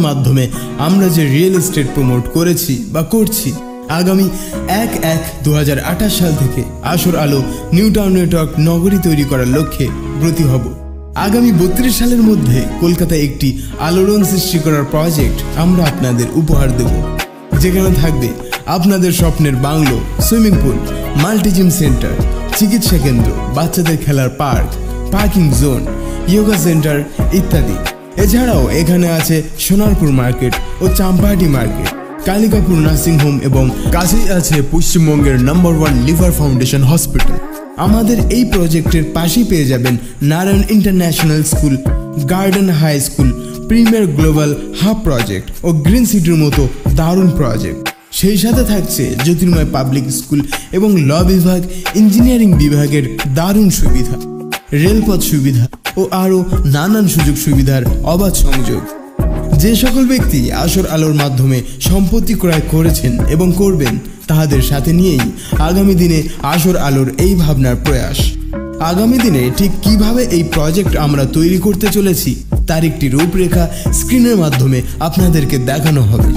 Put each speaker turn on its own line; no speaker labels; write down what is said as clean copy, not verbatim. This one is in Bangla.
মাধ্যমে আমরা যে রিয়েল এস্টেট প্রমোট করেছি বা করছি, আগামী 1/1/2028 সাল থেকে আসর আলো নিউ টাউন নেটওয়ার্ক নগরী তৈরি করার লক্ষ্যে ব্রতী হব। আগামী 32 সালের মধ্যে কলকাতায় একটি আলোড়ন সৃষ্টি করার প্রজেক্ট আমরা আপনাদের উপহার দেব, যেখানে থাকবে আপনাদের স্বপ্নের bungalow, swimming pool, multi gym centre, চিকিৎসা কেন্দ্র, বাচ্চাদের খেলার park, parking zone, yoga centre ইত্যাদি। এছাড়াও এখানে আছে সোনারপুর মার্কেট ও Champahati market, Kalikapur nursing home এবং কাছেই আছে পশ্চিমবঙ্গের নাম্বার 1 লিভার ফাউন্ডেশন হসপিটাল। আমাদের এই প্রজেক্টের পাশেই পেয়ে যাবেন Narayan international school, garden high school, premier global hub project ও গ্রিন সিটির মতো দারুণ প্রজেক্ট। সেই সাথে থাকছে জ্যোতির্ময় পাবলিক স্কুল এবং ল বিভাগ, ইঞ্জিনিয়ারিং বিভাগের দারুণ সুবিধা, রেলপথ সুবিধা ও আরও নানান সুযোগ সুবিধার অবাধ সংযোগ। যে সকল ব্যক্তি আসর আলোর মাধ্যমে সম্পত্তি ক্রয় করেছেন এবং করবেন, তাহাদের সাথে নিয়েই আগামী দিনে আসর আলোর এই ভাবনার প্রয়াস। আগামী দিনে ঠিক কিভাবে এই প্রজেক্ট আমরা তৈরি করতে চলেছি তার একটি রূপরেখা স্ক্রিনের মাধ্যমে আপনাদেরকে দেখানো হবে।